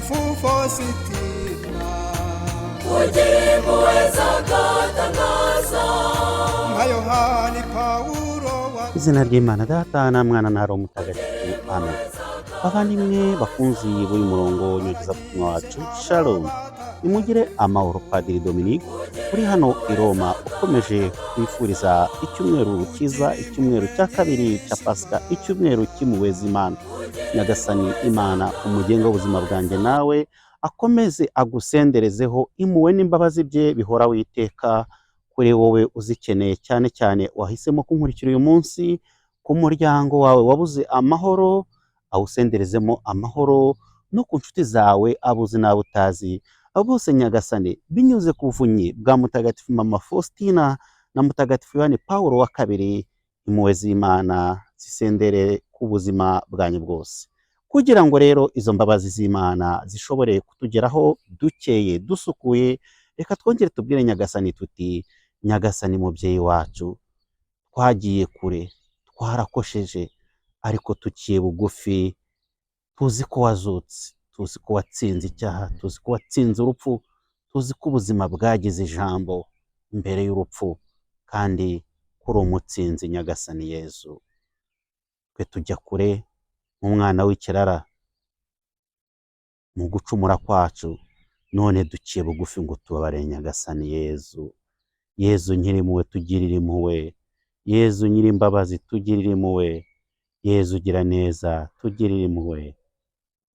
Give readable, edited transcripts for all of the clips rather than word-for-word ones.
Mtakatifu Faustina, ujibu weza gatangaza nka Yohani Pawulo izina ry'Imana Data na Mwana na Roho Mutagatifu. Amen. Bavandimwe bakunzi b'uyu murongo nyogezabutumwa wacu, Shalom. Nimugire amahoro. Padiri Dominique uri hano i Roma, ukomeje kwifuriza icyumweru cyiza, icyumweru cya kabiri cya Pasika, icyumweru cy'impuhwe z'Imana. Nyagasani Imana umugenga w'ubuzima bwanjye nawe akomeze agusenderezeho impuhwe n'imbabazi bye bihora witeka kuri wowe uzikeneye, cyane cyane wahisemo kunkurikira uyu munsi. Ku muryango wawe wabuze amahoro awusenderezemo amahoro, no ku nshuti zawe abuzi nawe utazi, abo bose Nyagasani binyuze ku buvunyi bwa Mutagatifu Mama Faustina na Mutagatifu Yohani Pawulo wa kabiri, impuhwe z'Imana zisendere ku buzima bwanyu bwose, kugira ngo rero izo mbabazi z'Imana zishobore kutugeraho dukeye dusukuye. Reka twongere tubwire Nyagasani tuti: Nyagasani mubyeyi wacu, twagiye kure, twarakosheje, ariko tuciye bugufi, tuzi ko wazutse, tuzi ko watsinze icyaha, tuzi ko watsinze urupfu, tuzi ko ubuzima bwagize ijambo imbere y'urupfu, kandi kuri umutsinzi Nyagasani Yezu. Twe tujya kure nk'umwana w'ikirara mu gucumura kwacu, none duciye bugufi ngo tubabare Nyagasani Yezu. Yezu nyirimpuhwe tugirire impuhwe, Yezu nyirimbabazi tugirire impuhwe, Yezu gira neza tugirire impuhwe.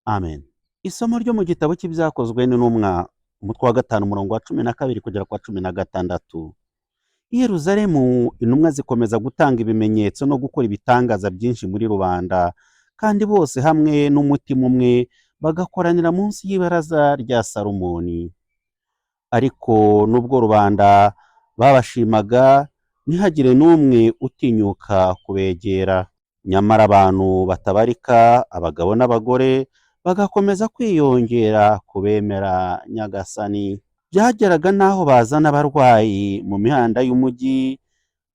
Amen. Isomo ryo mu gitabo cy'ibyakozwe n'intumwa, umutwe wa 5 umurongo wa 12 kugera kwa 16. I Yerusalemu intumwa zikomeza gutanga ibimenyetso no gukora ibitangaza byinshi muri rubanda, kandi bose hamwe n'umutima umwe bagakoranira munsi y'ibaraza rya Salomoni. Ariko nubwo rubanda babashimaga, ntihagire n'umwe utinyuka kubegera. Nyamara abantu batabarika, abagabo n'abagore, bagakomeza kwiyongera kubemera Nyagasani. Byageraga n'aho bazana abarwayi mu mihanda y'umujyi,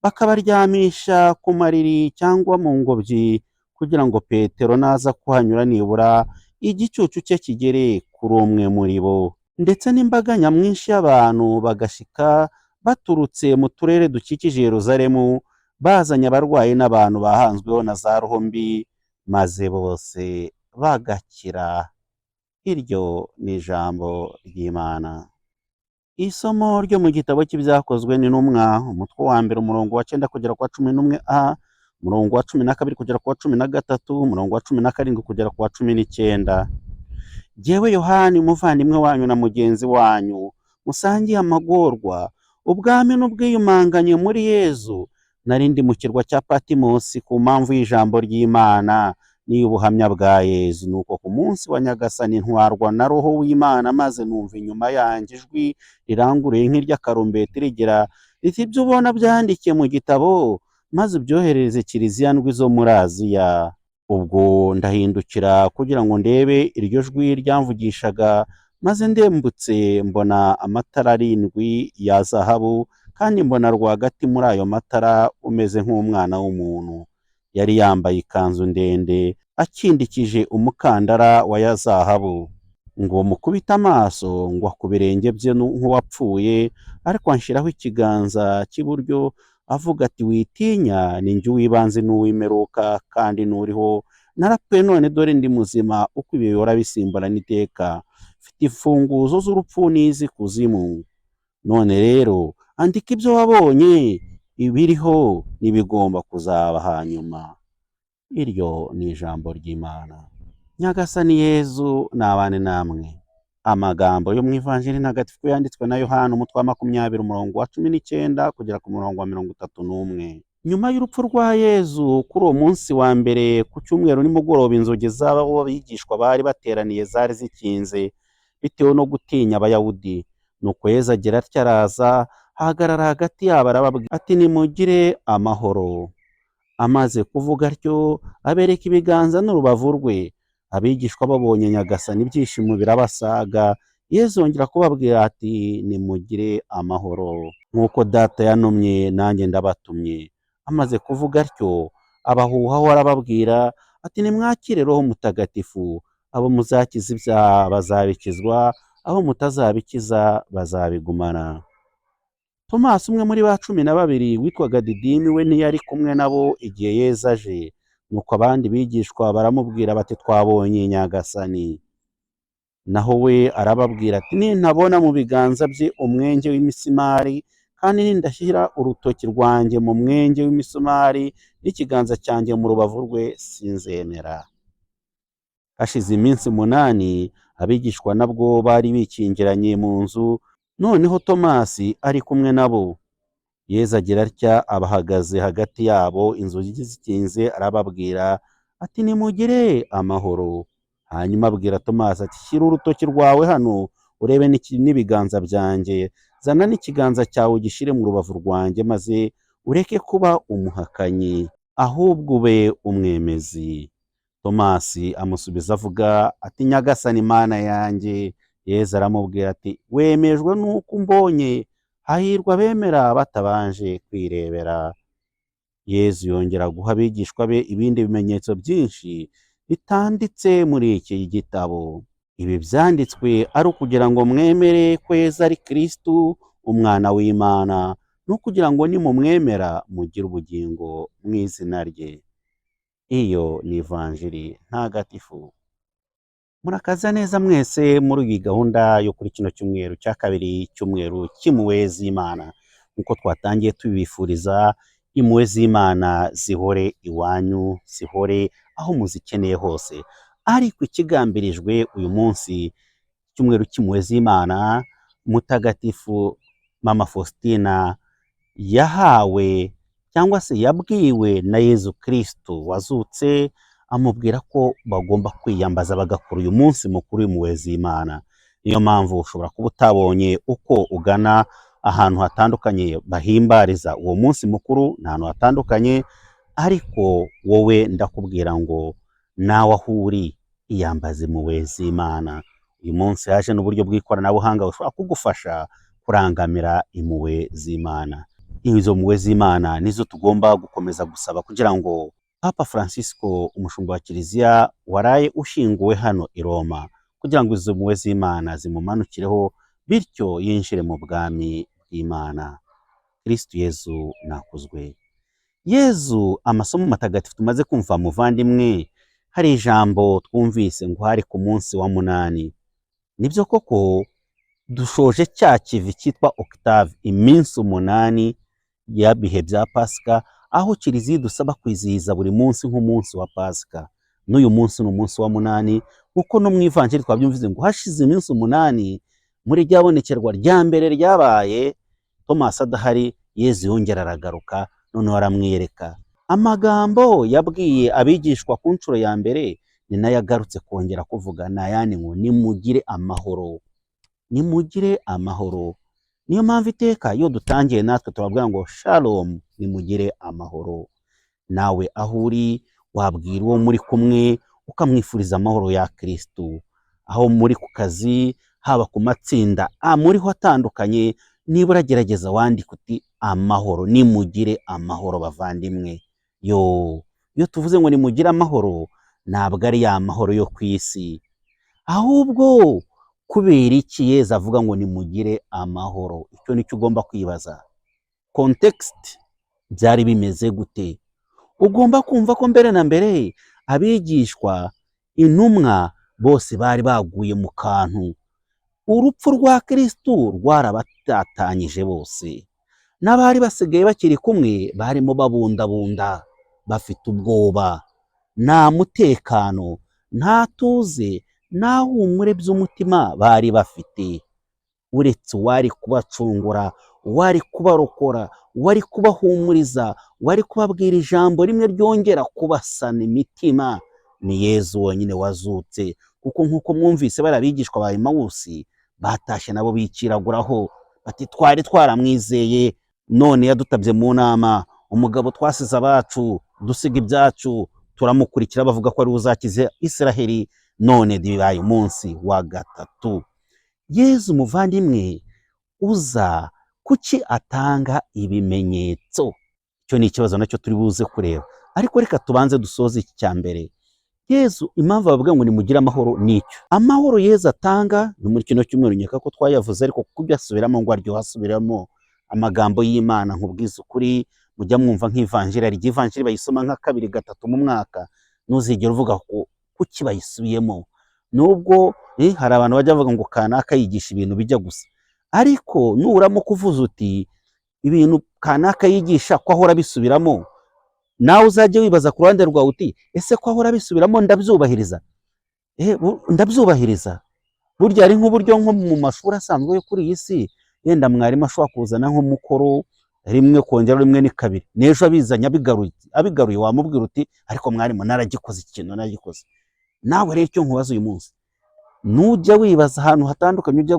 bakabaryamisha ku mariri cyangwa mu ngobyi, kugira ngo Petero naza kuhanyura nibura igicucu cye kigere kuri umwe muri bo. Ndetse n'imbaga nyamwinshi y'abantu bagashika baturutse mu turere dukikije Yerusalemu, bazanye abarwayi n'abantu bahanzweho na za roho mbi, maze bose bagakira. Iryo ni ijambo ry'Imana. Isomo ryo mu gitabo cy'ibyakozwe n'intumwa, umutwe wa 1 umurongo wa 9 kugera kwa 11a, umurongo wa 12 kugera kwa 13, umurongo wa 17 kugera kwa 19. Jyewe Yohani umuvandimwe wanyu na mugenzi wanyu, musangiye amagorwa, ubwami n'ubwiyumanganye muri Yezu, nari ndi mu kirwa cya Patimosi ku mpamvu y'ijambo ry'Imana n'iy'ubuhamya bwa Yezu. Nuko ku munsi wa Nyagasani ntwarwa na Roho w'Imana, maze numva inyuma yanjye ijwi riranguruye nk'iry'akarumbeti rigira riti: ibyo ubona byandikiye mu gitabo, maze ubyoherereze kiliziya ndwi zo muri Aziya. Ubwo ndahindukira kugira ngo ndebe iryo jwi ryamvugishaga, maze ndembutse mbona amatara 7 ya zahabu, kandi mbona rwagati muri ayo matara umeze nk'umwana w'umuntu. Yari yambaye ikanzu ndende, akindikije umukandara wa ya zahabu. Ngo mukubita amaso, ngo ku birenge bye nk'uwapfuye, ariko anshyiraho ikiganza cy'iburyo, avuga ati: witinya, ni njye uw'ibanze n'uw'imperuka, kandi n'uriho. Narapfuye, none dore ndi muzima, uko ibihe bihora bisimburana iteka. Mfite imfunguzo z'urupfu n'iz'ikuzimu. None rero andika ibyo wabonye, ibiriho n'ibigomba kuzaba hanyuma. Iryo ni ijambo ry'Imana. Nyagasani Yezu nabane namwe. Amagambo yo mu Ivanjili ntagatifu yanditswe na Yohana, umutwe wa 20 umurongo wa 19 kugera ku murongo wa 31. Nyuma y'urupfu rwa Yezu, kuri uwo munsi wa mbere ku cyumweru nimugoroba, inzugi z'abo bigishwa bari bateraniye zari zikinze, bitewe no gutinya Abayahudi. Nuko Yezu agira atya, araza ahagarara hagati yabo, arababwira ati: nimugire amahoro. Amaze kuvuga atyo, abereka ibiganza n'urubavu rwe. Abigishwa babonye Nyagasani, ibyishimo birabasaga. Yezu yongera kubabwira ati: nimugire amahoro. Nk'uko Data yantumye, nanjye ndabatumye. Amaze kuvuga atyo, abahuhaho arababwira ati: nimwakire Roho Mutagatifu. abo muzakiza ibyaha bazabikizwa, abo mutazabikiza bazabigumana. Tomasi, umwe muri ba 12 witwaga Didimi, we ntiyari kumwe nabo igihe Yesu aje. Nuko abandi bigishwa baramubwira bati, twabonye Nyagasani. Naho we arababwira ati, nintabona mu biganza bye umwenge w'imisumari, kandi nindashyira urutoki rwanjye mu mwenge w'imisumari n'ikiganza cyanjye mu rubavu rwe, sinzemera. Hashize iminsi 8, abigishwa nabwo bari bikingiranye mu nzu, noneho Tomasi ari kumwe nabo. Yesu agira atya, abahagaze hagati yabo, inzugi zikinze, arababwira ati, nimugire amahoro. Hanyuma abwira Tomasi ati, shyira urutoki rwawe hano, urebe n'ibiganza byanjye, zana n'ikiganza cyawe ugishyire mu rubavu rwanjye, maze ureke kuba umuhakanyi, ahubwo ube umwemezi. Tomasi amusubiza avuga ati, Nyagasani Mana yanjye. Yesu aramubwira ati, wemejwe n'uko umbonye, hahirwa abemera batabanje kwirebera. Yesu yongera guha abigishwa be ibindi bimenyetso byinshi bitanditse muri iki gitabo. Ibi byanditswe ari ukugira ngo mwemere ko Yesu ari Kristo, umwana w'Imana, no kugira ngo nimumwemera mugire ubugingo mu izina rye. Iyo ni ivanjiri ntagatifu. Murakaza neza mwese muri iyi gahunda yo kuri kino cyumweru cya kabiri cy'umweru cy'impuhwe z'Imana. Nkuko twatangiye tubifuriza, impuhwe z'Imana zihore iwanyu, zihore aho muzikeneye hose. Ariko ikigambirijwe uyu munsi cy'umweru cy'impuhwe z'Imana, Mutagatifu Mama Faustina yahawe cyangwa se yabwiwe na Yezu Kristo wazutse, amubwira ko bagomba kwiyambaza bagakora uyu munsi mukuru w'impuhwe z'Imana. Niyo mpamvu ushobora kuba utabonye uko ugana ahantu hatandukanye bahimbariza uwo munsi mukuru, n'ahantu hatandukanye, ariko wowe ndakubwira ngo nawe aho uri iyambaze impuhwe z'Imana. Uyu munsi haje n'uburyo bw'ikoranabuhanga bushobora kugufasha kurangamira impuhwe z'Imana. Izo mpuhwe z'Imana nizo tugomba gukomeza gusaba kugira ngo Papa Francisco, umushumba wa Kiliziya, waraye ushinguwe hano i Roma, kugira ngo izo mpuhwe z'Imana zimumanukireho, bityo yinjire mu bwami bw'Imana. Kristo Yezu nakuzwe. Yezu, amasomo matagatifu tumaze kumva muvandimwe, hari ijambo twumvise ngo hari ku munsi wa 8. Nibyo koko dushoje cya kivi cyitwa Octave, iminsi 8 y'abihe bya Pasika, aho Kiliziya dusaba kwizihiza buri munsi nk'umunsi wa Pasika. N'uyu munsi ni umunsi wa 8, kuko no mu ivanjiri twabyumvise ngo hashize iminsi 8 muri ryabonekerwa rya mbere ryabaye, Tomasi adahari, Yezu yongera aragaruka, noneho aramwiyereka. Amagambo yabwiye abigishwa ku nshuro ya mbere ni nayo agarutse kongera kuvuga, n'ayandi ngo nimugire amahoro, nimugire amahoro. Niyo mpamvu iteka iyo dutangiye natwe turabwira ngo shalom, nimugire amahoro. Nawe aho uri wabwira uwo muri kumwe ukamwifuriza amahoro ya Kristo. Aho muri ku kazi, haba ku matsinda muriho atandukanye, nibura gerageza wandika uti amahoro, nimugire amahoro bavandimwe. Iyo tuvuze ngo nimugire amahoro, ntabwo ari ya mahoro yo ku isi, ahubwo kubera iki Yezu avuga ngo nimugire amahoro? Icyo nicyo ugomba kwibaza. Context byari bimeze gute? Ugomba kumva ko mbere na mbere abigishwa, intumwa bose bari baguye mu kantu. Urupfu rwa Kristo rwarabatatanyije bose. N'abari basigaye bakiri kumwe barimo babundabunda, bafite ubwoba, nta mutekano, nta tuze, nta humure by'umutima bari bafite. Uretse uwari kubacungura, uwari kubarokora, uwari kubahumuriza, uwari kubabwira ijambo rimwe ryongera kubasana imitima, ni Yezu wenyine wazutse. Kuko nk'uko mwumvise bari abigishwa ba Emawusi, batashye nabo biciraguraho bati, twari twaramwizeye, none yadutabye mu nama. Umugabo twasize abacu, dusiga ibyacu, turamukurikira bavuga ko ari uzakize Isiraheli, none dibaye umunsi wa 3. Yezu muvandimwe uza, kuki atanga ibimenyetso? Icyo ni ikibazo nacyo turi buze kureba, ariko reka tubanze dusoze iki cya mbere. Yezu impamvu bavuga ngo nimugire amahoro nicyo. Amahoro Yezu atanga ni muri kino cyumweru nyaka ko twayavuze, ariko kuko byasubiramo ngo aryo hasubiramo amagambo y'Imana nkubwiza ukuri. Mujya mwumva nk'ivanjiri, ari ivanjiri bayisoma nka 2-3 mu mwaka, ntuzigera uvuga ko kuki bayisubiyemo. Nubwo hari abantu bajya bavuga ngo kanaka yigisha ibintu bijya gusa, ariko nuramo kuvuza uti ibintu kanaka yigisha ko ahora bisubiramo, nawe uzajye wibaza ku ruhande rwawe uti ese ko ahora bisubiramo ndabyubahiriza? Ndabyubahiriza. Burya ari nk'uburyo nko mu mashuri asanzwe yo kuri iyi si, yenda mwarimu ashobora kuzana nk'umukoro rimwe kongera rimwe ni kabiri, n'ejo abizanye abigaruye wamubwira uti ariko mwarimu naragikoze ikintu naragikoze. Nawe rero icyo nkubaza uyu munsi, nujya wibaza ahantu hatandukanye ujya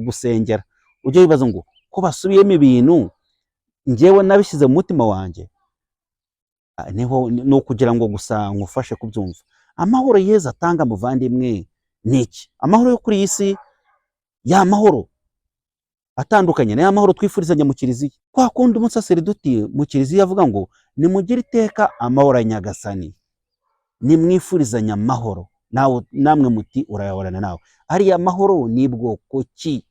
gusengera, ujya wibaza ngo ko basubiyemo ibintu njyewe nabishyize mu mutima wanjye, ni ukugira ngo gusa ngufashe kubyumva. Amahoro Yezu atanga muvandimwe ni iki? Amahoro yo kuri iyi si, ya mahoro atandukanye n'aya mahoro twifurizanya mu kiliziya. Kwa kundi umusaseridoti mu kiliziya avuga ngo nimugire iteka amahoro ya Nyagasani, nimwifurizanya amahoro, namwe muti urayahorana nawe. Ariya mahoro ni bwoko ki?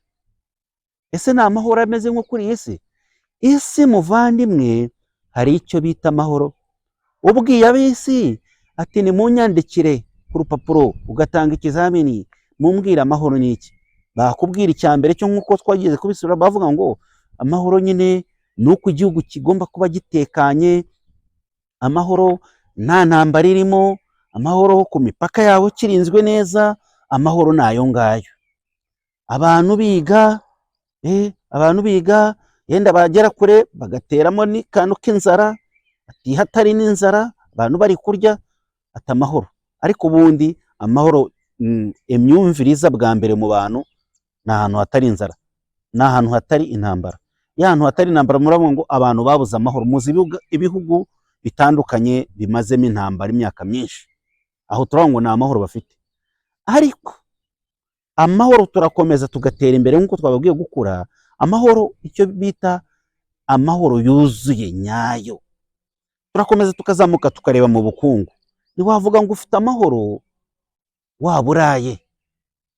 Ese ni amahoro ameze nko kuri iyi si? Isi muvandimwe hari icyo bita amahoro. Ubwiye ab'isi ati nimunyandikire ku rupapuro ugatanga ikizamini, mumbwira amahoro ni iki? Bakubwira icya mbere cyo nk'uko twagize kubisura, bavuga ngo amahoro nyine ni uko igihugu kigomba kuba gitekanye, amahoro nta ntambara irimo, amahoro ku mipaka yawe kirinzwe neza, amahoro nayo ngayo. Abantu biga yenda bagera kure bagateramo n'akantu k'inzara, ati hatari n'inzara abantu bari kurya, ati amahoro. Ariko ubundi amahoro imyumviriza bwa mbere mu bantu ni ahantu hatari inzara, ni ahantu hatari intambara. Ya hantu hatari intambara murabona ngo abantu babuze amahoro. Muzi ibihugu bitandukanye bimazemo intambara imyaka myinshi, aho turavuga ngo ni amahoro bafite. Ariko amahoro turakomeza tugatera imbere nk'uko twababwiye gukura. Amahoro icyo bita amahoro yuzuye nyayo, turakomeza tukazamuka tukareba mu bukungu. Ntiwavuga ngo ufite amahoro waburaye,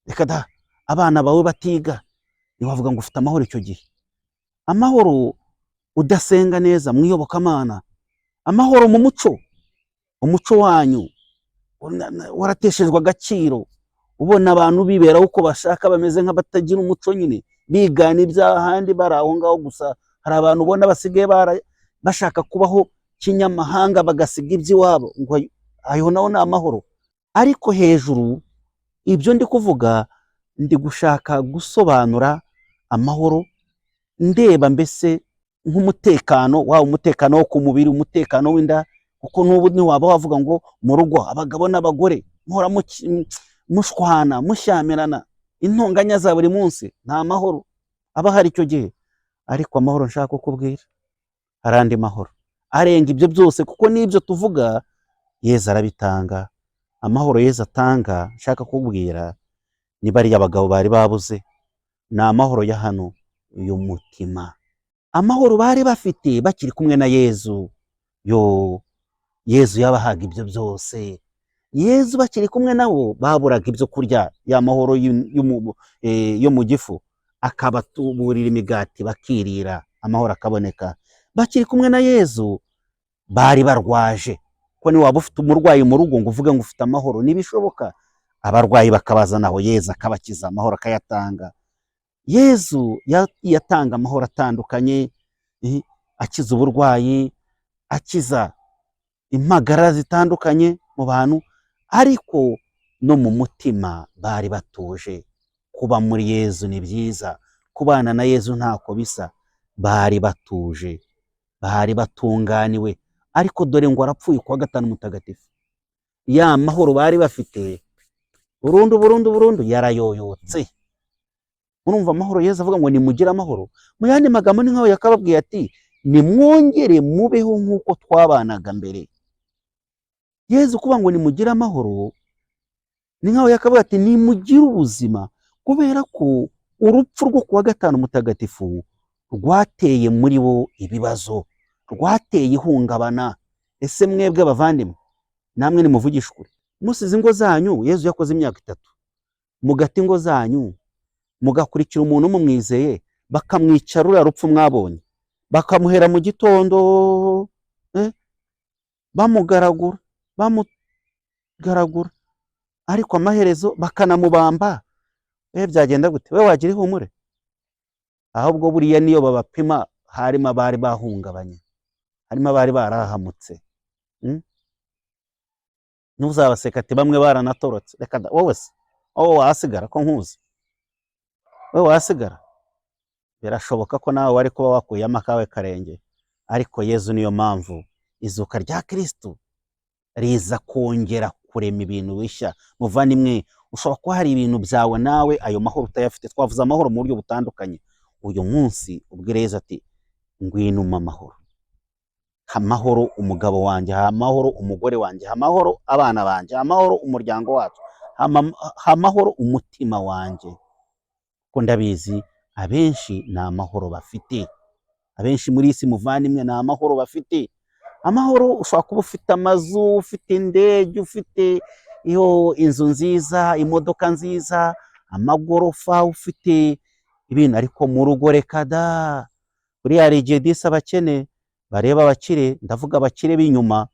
reka da abana bawe batiga, ntiwavuga ngo ufite amahoro icyo gihe. Amahoro udasenga neza mu iyobokamana, amahoro mu umuco wanyu warateshejwe agaciro, ubona abantu bibera uko bashaka, bameze nk'abatagira umuco nyine, bigana iby'ahandi bari aho ngaho gusa. Hari abantu ubona basigaye bashaka kubaho kinyamahanga bagasiga iby'iwabo, ngo ayo naho ni amahoro. Ariko hejuru ibyo ndi kuvuga, ndi gushaka gusobanura amahoro ndeba mbese nk'umutekano, waba umutekano wo ku mubiri, umutekano w'inda, kuko n'ubu ntiwaba wavuga ngo mu rugo abagabo n'abagore muhora mushwana mushyamirana, intonganya za buri munsi, nta mahoro aba hari icyo gihe. Ariko amahoro nshaka kukubwira, hari andi mahoro arenga ibyo byose, kuko n'ibyo tuvuga Yezu arabitanga. Amahoro Yezu atanga nshaka kukubwira ni bariya abagabo bari babuze, ni amahoro ya hano y'umutima. Amahoro bari bafite bakiri kumwe na Yezu. Yezu yabahaga ibyo byose. Yezu bakiri kumwe nabo baburaga ibyo kurya, ya mahoro yo mu gifu, akabatuburira imigati bakirira, amahoro akaboneka. Bakiri kumwe na Yezu bari barwaje, ko ni waba ufite umurwayi mu rugo ngo uvuge ngo ufite amahoro, ntibishoboka. Abarwayi bakabazanaho, Yezu akabakiza, amahoro akayatanga. Yezu yatanga amahoro atandukanye, akiza uburwayi, akiza impagara zitandukanye mu bantu. Ariko no mu mutima bari batuje. Kuba muri Yezu ni byiza, kubana na Yezu ntako bisa. Bari batuje, bari batunganiwe. Ariko dore ngo arapfuye kuwa gatanu mutagatifu, ya mahoro bari bafite burundu yarayoyotse. Urumva amahoro Yezu avuga ngo nimugire amahoro, mu yandi magambo ni nkaho yakababwiye ati nimwongere mubeho nk'uko twabanaga mbere. Yezu kuvuga ngo nimugire amahoro ni nkaho yakavuga ati nimugire ubuzima, kubera ko urupfu rwo kuwa gatanu mutagatifu rwateye muri bo ibibazo, rwateye ihungabana. Ese mwebwe abavandimwe namwe nimuvugisha ukuri. Musize ingo zanyu, Yezu yakoze imyaka 3, mugata ingo zanyu mugakurikira umuntu mumwizeye, bakamwica ruriya rupfu mwabonye, bakamuhera mu gitondo bamugaragura ariko amaherezo bakanamubamba. Byagenda gute? We wagira ihumure? Ahubwo buriya niyo babapima harimo abari bahungabanye, harimo abari barahamutse. Ntuzabaseka ati bamwe baranatorotse. Reka da, wowe se wasigara ko nkuzi? Wowe wasigara? Birashoboka ko nawe wari kuba wakuyemo akawe karenge, ariko Yezu niyo mpamvu izuka rya Kristo riza kongera kurema ibintu bishya. Muvandimwe, ushobora kuba hari ibintu byawe nawe ayo mahoro utayafite. Twavuze amahoro mu buryo butandukanye. Uyu munsi ubwire Yezu ati ngwino mu mahoro. Amahoro umugabo wanjye, amahoro umugore wanjye, amahoro abana banjye, amahoro umuryango wacu, amahoro umutima wanjye. Ko ndabizi abenshi na amahoro bafite, abenshi muri isi muvandimwe na amahoro bafite. Amahoro ushobora kuba ufite amazu, ufite indege, ufite inzu nziza, imodoka nziza, amagorofa, ufite ibintu, ariko mu rugo reka da. Buriya hari igihe disi abakene bareba abakire, ndavuga abakire b'inyuma,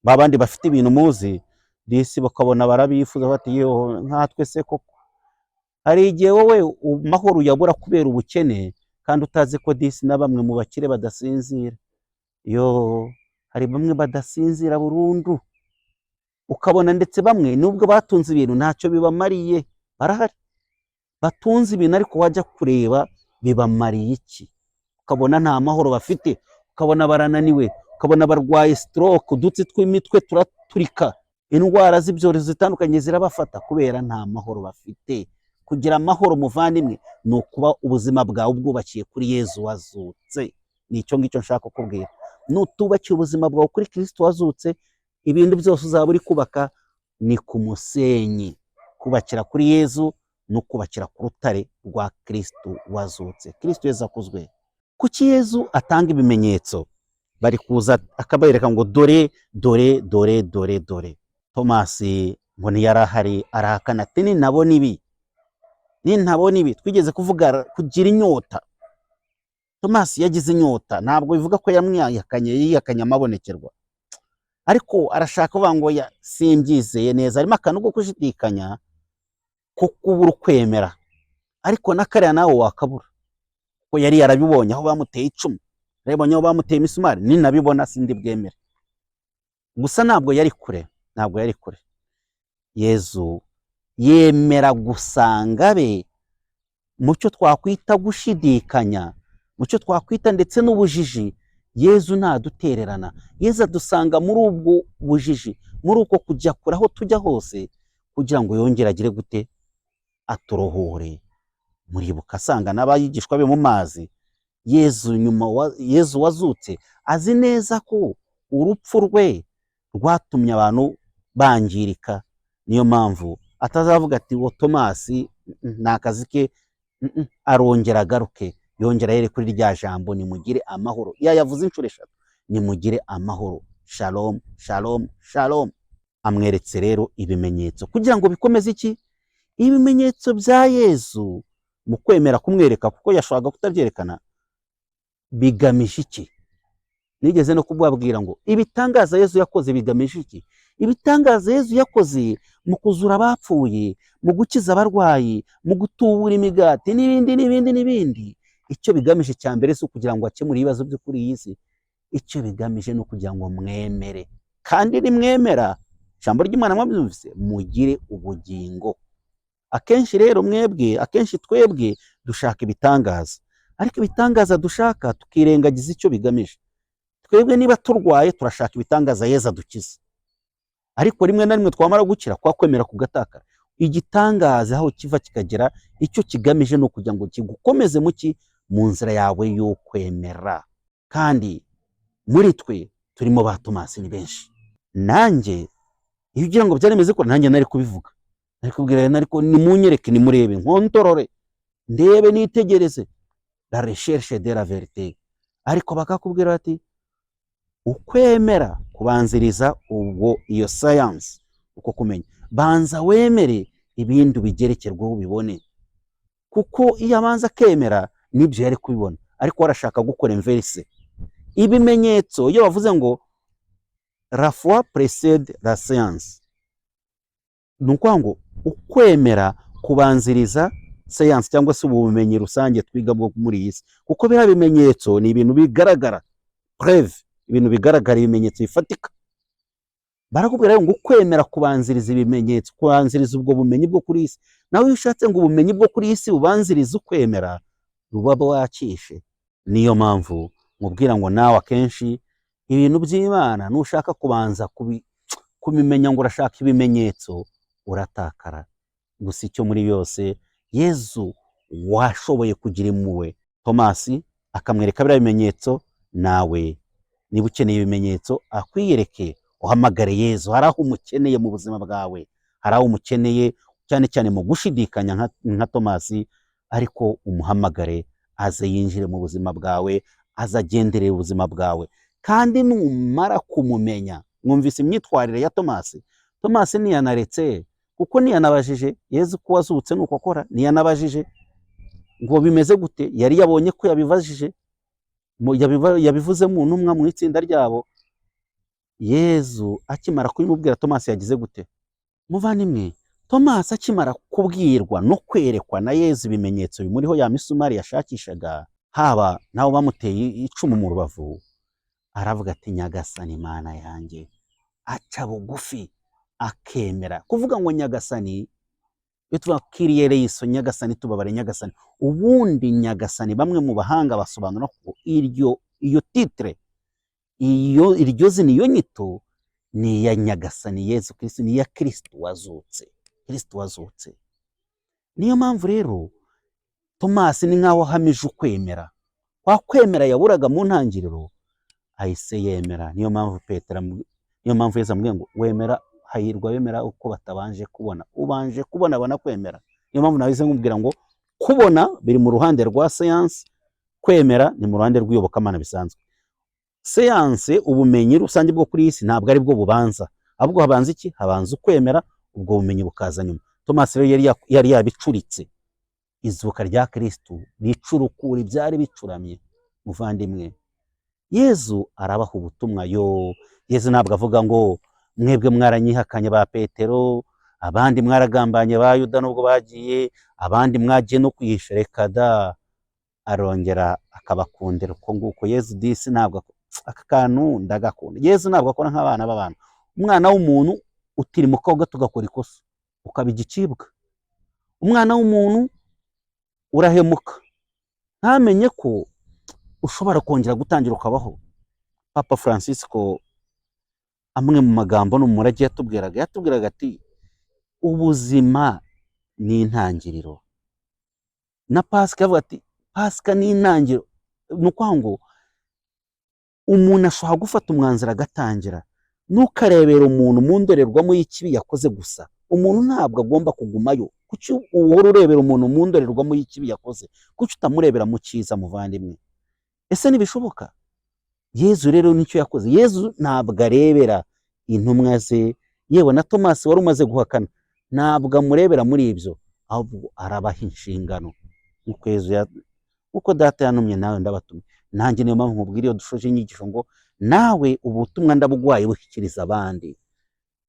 babandi bafite ibintu muzi, disi bakabona barabifuza bati yewe nkatwe se koko. Hari igihe wowe amahoro uyabura kubera ubukene, kandi utazi ko disi na bamwe mu bakire badasinzira. Hari bamwe badasinzira burundu, ukabona ndetse bamwe nubwo batunze ibintu ntacyo bibamariye. Barahari batunze ibintu, ariko wajya kureba bibamariye iki? Ukabona nta mahoro bafite, ukabona barananiwe, ukabona barwaye stroke, udutsi tw'imitwe turaturika, indwara z'ibyorezo zitandukanye zirabafata kubera nta mahoro bafite. Kugira amahoro muvandimwe ni ukuba ubuzima bwawe ubwubakiye kuri Yezu wazutse. Nicyo ngicyo nshaka kukubwira. Nutubakira ubuzima bwawe kuri Kristo wazutse, ibintu byose uzaba uri kubaka ni ku musenyi. Kubakira kuri Yezu no kubakira ku rutare rwa Kristo wazutse. Kristo Yezu akuzwe. Kuki Yezu atanga ibimenyetso? Bari kuza akabereka ngo dore dore dore dore dore. Tomasi ngo ntiyarahari, arahakana ati nintabona ibi. Twigeze kuvuga kugira inyota. Tomasi yagize inyota, ntabwo bivuga ko yiyakanye amabonekerwa, ariko arashaka kuvuga ngo simbyizeye neza. Harimo akantu ko kushidikanya ko kubura ukwemera, ariko n'akariya nawe wakabura, ko yari yarabibonye aho bamuteye icumu, yarabibonye aho bamuteye imisumari. Ninabibona sindi bwemere. Gusa ntabwo yari kure. Yezu yemera gusanga be mu cyo twakwita gushidikanya, mu cyo twakwita ndetse n'ubujiji. Yezu ntadutererana. Yezu adusanga muri ubwo bujiji, muri uko kujya kure aho tujya hose, kugira ngo yongere agire gute? Aturohure. Muribuka asanga n'abayigishwa be mu mazi. Yezu wazutse azi neza ko urupfu rwe rwatumye abantu bangirika. Niyo mpamvu atazavuga ati wo Tomasi nta kazi ke, arongera agaruke, yongera yere kuri rya jambo nimugire amahoro. Yavuze inshuro 3, nimugire amahoro. Shalom, shalom, shalom. Amweretse rero ibimenyetso kugira ngo bikomeze iki? Ibimenyetso bya Yezu mu kwemera kumwereka, kuko yashobora kutabyerekana. Bigamije iki? Nigeze no kubabwira ngo ibitangaza Yezu yakoze bigamije iki? Ibitangaza Yezu yakoze mu kuzura abapfuye, mu gukiza abarwayi, mu gutubura imigati n'ibindi. Icyo bigamije cya mbere si kugira ngo akemure ibibazo byo kuri iyi si. Icyo bigamije no kugira ngo mwemere, kandi nimwemera, ijambo ry'Imana mwabyumvise, mugire ubugingo. Akenshi rero twebwe dushaka ibitangaza, ariko ibitangaza dushaka tukirengagiza icyo bigamije. Twebwe niba turwaye turashaka ibitangaza Yezu adukiza, ariko rimwe na rimwe twamara gukira kwa kwemera kugatakara. Igitangaza aho kiva kikagera, icyo kigamije no kugira ngo kigukomeze mu nzira yawe yo kwemera. Kandi muri twe turimo ba Tomasi ni benshi. Nanjye iyo ugira ngo byaremeze ko nanjye nari kubivuga, nari kubwira ariko nimunyereke, nimurebe, nkontorore, ndebe nitegereze, la recherche de la vérité. Ariko bakakubwira bati ukwemera kubanziriza ubwo iyo science, uko kumenya. Banza wemere ibindi bigerekerwaho ubibone, kuko iyo abanza akemera nibyo yari kubibona, ariko warashaka gukora inverse. Ibimenyetso iyo bavuze ngo la foi précède la science, ni ukuvuga ngo ukwemera kubanziriza science cyangwa se ubumenyi rusange twiga bwo muri iyi si, kuko biriya bimenyetso ni ibintu bigaragara, preuve, ibintu bigaragara, ibimenyetso bifatika. Barakubwira ngo ukwemera kubanziriza ibimenyetso, kubanziriza ubwo bumenyi bwo kuri iyi si. Nawe iyo ushatse ngo ubumenyi bwo kuri iyi si bubanziriza ukwemera, ruba wakishe. Niyo mpamvu mubwira ngo nawe akenshi ibintu by'Imana nushaka kubanza kubimenya ngo urashaka ibimenyetso, uratakara. Gusa icyo muri byose, Yezu washoboye kugira impuhwe Tomasi akamwereka biriya bimenyetso. Nawe niba ukeneye ibimenyetso, akwiyereke, uhamagare Yezu. Hari aho umukeneye mu buzima bwawe, hari aho umukeneye cyane cyane mu gushidikanya nka Tomasi, ariko umuhamagare aze yinjire mu buzima bwawe, aze agenderere ubuzima bwawe. Kandi numara kumumenya, mwumvise imyitwarire ya Tomasi. Tomasi ntiyanaretse, kuko ntiyanabajije Yezu ko wazutse nuko akora, ntiyanabajije ngo bimeze gute. Yari yabonye ko yabibajije, yabivuze mu ntumwa mu itsinda ryabo. Yezu akimara kubimubwira, Tomasi yagize gute? Muvandimwe, Tomasi akimara kubwirwa no kwerekwa na Yezu ibimenyetso bimuriho, ya misumari yashakishaga, haba nabo bamuteye icumu mu rubavu, aravuga ati Nyagasani Mana yanjye. Aca bugufi akemera kuvuga ngo Nyagasani, iyo tuvuga Kyrie eleison, Nyagasani tubabare, Nyagasani. Ubundi Nyagasani bamwe mu bahanga basobanura ko iyo titre, iryo zina, iyo nyito ni iya Nyagasani Yezu Kristo, ni iya Kristo wazutse, Kristo wazutse. Niyo mpamvu rero Tomasi ni nkaho hamije ukwemera. Kwa kwemera yaburaga mu ntangiriro, ahise yemera. Niyo mpamvu Yezu amubwiye ngo wemera, hahirwa bemera uko batabanje kubona. Ubanje kubona abona kwemera. Niyo mpamvu nahise nkubwira ngo kubona biri mu ruhande rwa science, kwemera ni mu ruhande rw'iyobokamana bisanzwe. Science, ubumenyi rusange bwo kuri iyi si, ntabwo ari bwo bubanza, ahubwo habanza iki? Habanza ukwemera, ubwo bumenyi bukaza nyuma. Tomasi rero yari yabicuritse. Izuka rya Kristo ricurukura ibyari bicuramye. Muvandimwe, Yezu arabaha ubutumwa. Yezu ntabwo avuga ngo mwebwe mwaranyihakanye ba Petero, abandi mwaragambanye ba Yuda nubwo bagiye, abandi mwagiye no kwihisha. Reka da, arongera akabakundira uko nguko. Yezu disi ntabwo, aka kantu ndagakunda. Yezu ntabwo akora nk'abana b'abantu. Umwana w'umuntu utirimuka gato ugakora ikosa ukaba igicibwa. Umwana w'umuntu urahemuka, ntamenye ko ushobora kongera gutangira ukabaho. Papa Francisco amwe mu magambo no mu murage yatubwiraga ati ubuzima ni intangiriro. Na Pasika avuga ati Pasika ni intangiriro. Ni ukuvuga ngo umuntu ashobora gufata umwanzuro agatangira. Ntukarebera umuntu mu ndorerwamo y'ikibi yakoze gusa. Umuntu ntabwo agomba kugumayo. Kuki uhora urebera umuntu mu ndorerwamo y'ikibi yakoze? Kuki utamurebera mu cyiza, muvandimwe? Ese ntibishoboka? Yezu rero nicyo yakoze. Yezu ntabwo arebera intumwa ze, yewe na Tomasi wari umaze guhakana, ntabwo amurebera muri ibyo, ahubwo arabaha inshingano. Uko data yantumye nawe ndabatumye. Nanjye niyo mpamvu nkubwira iyo dushoje inyigisho ngo nawe ubutumwa ndabugwaye bushyikiriza abandi.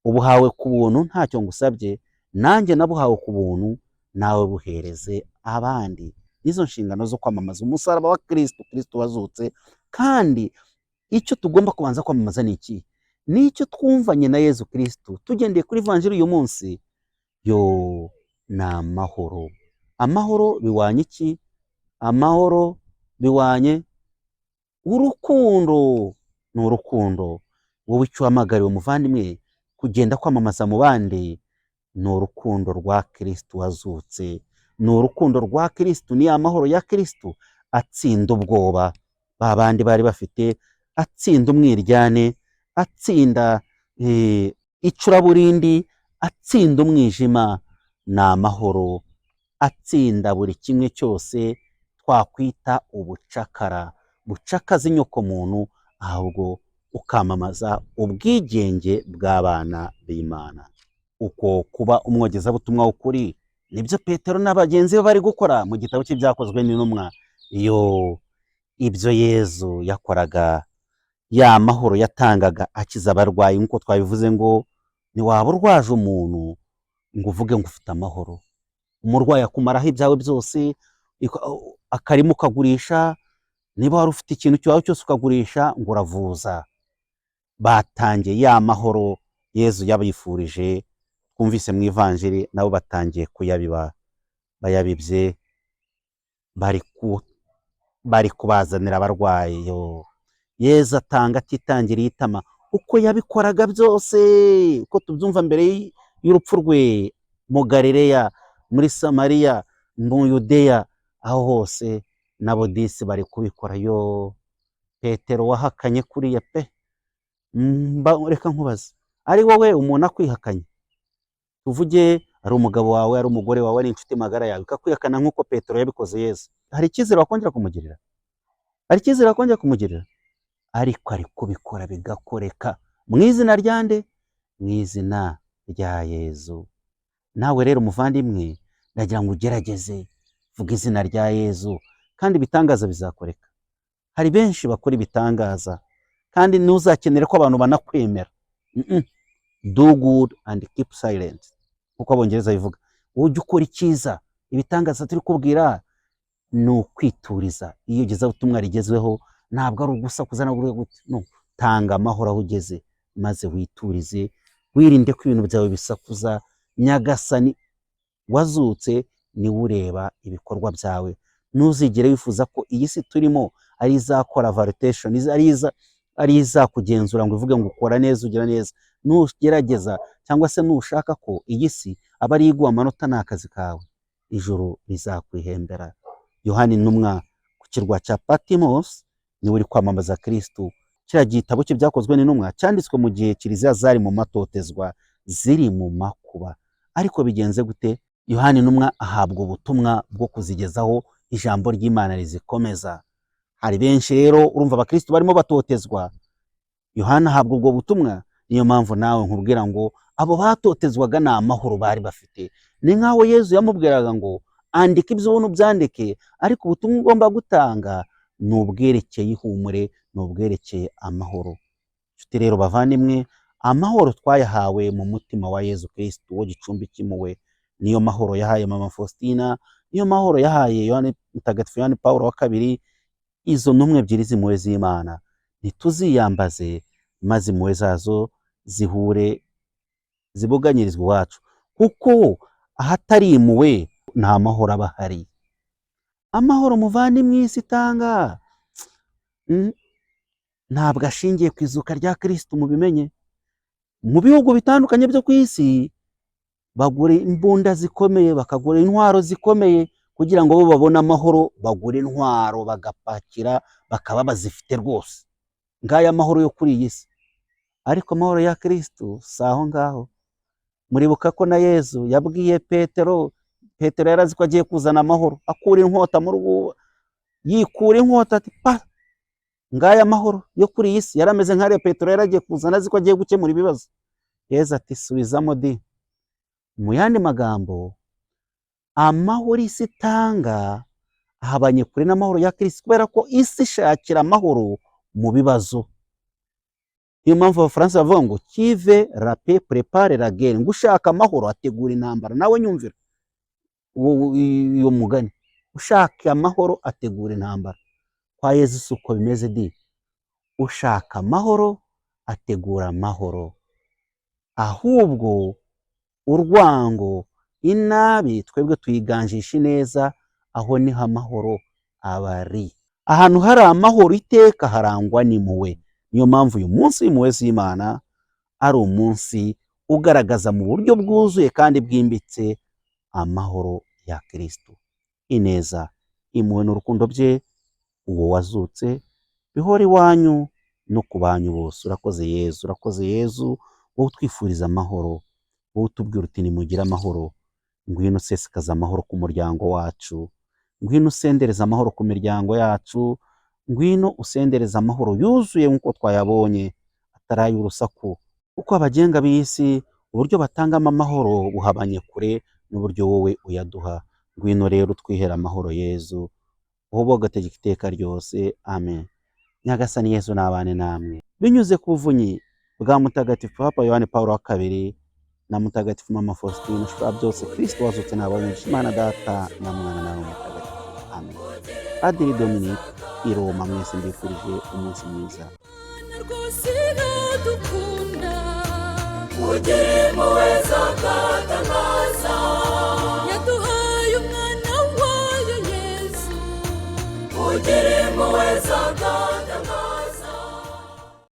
Ubuhawe ku buntu, ntacyo ngusabye, nanjye nabuhawe ku buntu, nawe buhereze abandi. Nizo nshingano zo kwamamaza umusaraba wa Kristo, Kristo wazutse. Kandi icyo tugomba kubanza kwamamaza ni iki? Nicyo twumvanye na Yezu Kristo tugendeye kuri Evanjiri uyu munsi. Ni amahoro. Amahoro biwanye iki? Amahoro biwanye urukundo. Ni urukundo. Wowe icyo uhamagariwe muvandimwe kugenda kwamamaza mu bandi, ni urukundo rwa Kristo wazutse. Ni urukundo rwa Kristo, ni amahoro ya Kristo atsinda ubwoba babandi bari bafite, atsinda umwiryane, atsinda icuraburindi, atsinda umwijima. Ni amahoro atsinda buri kimwe cyose twakwita ubucakara bucakaza inyoko muntu, ahubwo ukamamaza ubwigenge bw'abana b'Imana. Uko kuba umwogezabutumwa w'ukuri nibyo Petero na bagenzi be bari gukora mu gitabo cy'ibyakozwe n'intumwa. Ibyo Yezu yakoraga, ya mahoro yatangaga akiza abarwayi, nk'uko twabivuze ngo ntiwaba urwaje umuntu ngo uvuge ngo ufite amahoro. Umurwayi akumaraho ibyawe byose, akarima ukagurisha, niba wari ufite ikintu cyawe cyose ukagurisha ngo uravuza. Batangiye ya mahoro Yezu yabifurije, twumvise mu ivanjiri, nabo batangiye kuyabiba. Bayabibye bari kubazanira abarwayi. Yezu atanga atitangiriye itama, uko yabikoraga byose, uko tubyumva mbere y'urupfu rwe, mu Galileya, muri Samariya, mu Yudeya, aho hose nabo disi bari kubikora. Petero wahakanye kuriya pe, reka nkubaze, ari wowe umuntu akwihakanye, tuvuge ari umugabo wawe, ari umugore wawe, ari inshuti magara yawe, ikakwihakana nk'uko Petero yabikoze Yezu, hari icyizere wakongera kumugirira? Hari icyizere wakongera kumugirira? Ariko ari kubikora bigakoreka. Mu izina rya nde? Mu izina rya Yezu. Nawe rero muvandimwe, ndagira ngo ugerageze vuga izina rya Yezu, kandi ibitangaza bizakoreka. Hari benshi bakora ibitangaza, kandi ntuzakenere ko abantu banakwemera. Do good and keep silent, kuko Abongereza bivuga. Ujye ukora icyiza. Ibitangaza turi kubwira ni ukwituriza. Iyo igezabutumwa rigezweho ntabwo ari ugusakuza no, tanga amahoro aho ugeze, maze witurize, wirinde ko ibintu byawe bisakuza. Nyagasani wazutse niwe ureba ibikorwa byawe. Ntuzigere wifuza ko iyi si turimo ari izakora validation, ari izakugenzura ngo ivuge ngo ukora neza, ugira neza. Nugerageza cyangwa se nushaka ko iyi si aba ari iguha amanota, ni akazi kawe, ijuru rizakwihembera. Yohani intumwa ku kirwa cya Patmos niwe uri kwamamaza Kristo. Kiriya gitabo cy'ibyakozwe n'intumwa cyanditswe mu gihe kiliziya zari mu matotezwa, ziri mu makuba. Ariko bigenze gute? Yohani intumwa ahabwa ubutumwa bwo kuzigezaho ijambo ry'Imana rizikomeza. Hari benshi rero, urumva abakristo barimo batotezwa, Yohana ahabwa ubwo butumwa. Niyo mpamvu nawe nkubwira ngo abo batotezwaga ni amahoro bari bafite. Ni nkaho Yezu yamubwiraga ngo andika ibyo ubona ubyandike, ariko ubutumwa ugomba gutanga ni ubwerekeye ihumure, ni ubwerekeye amahoro. Nshuti rero bavandimwe, amahoro twayahawe mu mutima wa Yezu Kristo, uwo gicumbi cy'impuhwe. Niyo mahoro yahaye Mama Faustina, niyo mahoro yahaye Mutagatifu Yohani Pawulo wa kabiri. Izo ntumwe ebyiri z'impuhwe z'Imana ntituziyambaze, maze impuhwe zazo zihure zibuganyirizwa iwacu, kuko ahatari impuhwe nta mahoro aba ahari. Amahoro muvandimwe isi itanga ntabwo ashingiye ku izuka rya Kristo. Mubimenye, mu bihugu bitandukanye byo ku isi bagura imbunda zikomeye, bakagura intwaro zikomeye kugira ngo bo babone amahoro. Bagura intwaro bagapakira, bakaba bazifite rwose. Ngaya amahoro yo kuri iyi si. Ariko amahoro ya Kristo si aho ngaho. Muribuka ko na Yezu yabwiye Petero yarazi ko agiye kuzana amahoro, akura inkota mu rubuga, yikura inkota ati pa, ngaya amahoro yo kuri iyi si. Yarameze nk'ariya Petero yaragiye kuzana, azi ko agiye gukemura ibibazo. Yezu ati subizamo di. Mu yandi magambo, amahoro isi itanga ahabanye kure n'amahoro ya Kristo, kubera ko isi ishakira amahoro mu bibazo. Niyo mpamvu Abafaransa bavuga ngo qui veut la paix prépare la guerre, ngo ushaka amahoro ategura intambara. Nawe nyumvira uwo mugani, ushaka amahoro ategura intambara. Kwa Yezu si uko bimeze di. Ushaka amahoro ategura amahoro, ahubwo urwango, inabi twebwe tuyiganjisha ineza. Aho niho amahoro aba ari. Ahantu hari amahoro iteka harangwa n'impuhwe. Niyo mpamvu uyu munsi w'impuhwe z'Imana ari umunsi ugaragaza mu buryo bwuzuye kandi bwimbitse amahoro ya Kristo, ineza, impuhwe n'urukundo bye, uwo wazutse, bihora iwanyu no ku banyu bose. Urakoze Yezu, urakoze Yezu, wowe utwifuriza amahoro, wowe utubwira uti nimugire amahoro. Ngwino usesekaza amahoro ku muryango wacu, ngwino usendereza amahoro ku miryango yacu, ngwino usendereza amahoro yuzuye nk'uko twayabonye hataraye urusaku, kuko abagenga b'isi uburyo batangamo amahoro buhabanye kure n'uburyo wowe uyaduha. Ngwino rero utwihera amahoro Yezu, wowe ugategeka iteka ryose. Amen. Nyagasani Yezu nabane namwe, binyuze ku buvunyi bwa mutagatifu Papa Yohani Pawulo wa kabiri na mutagatifu Mama Faustina, ushobora byose, Kristo wazutse n'abanyinshi, Imana Data na Mwana na Roho Mutagatifu. Amen. Padiri Dominique i Roma, mwese mbifurije umunsi mwiza. rwose iradukunda ugire impuhwe z'agatangaza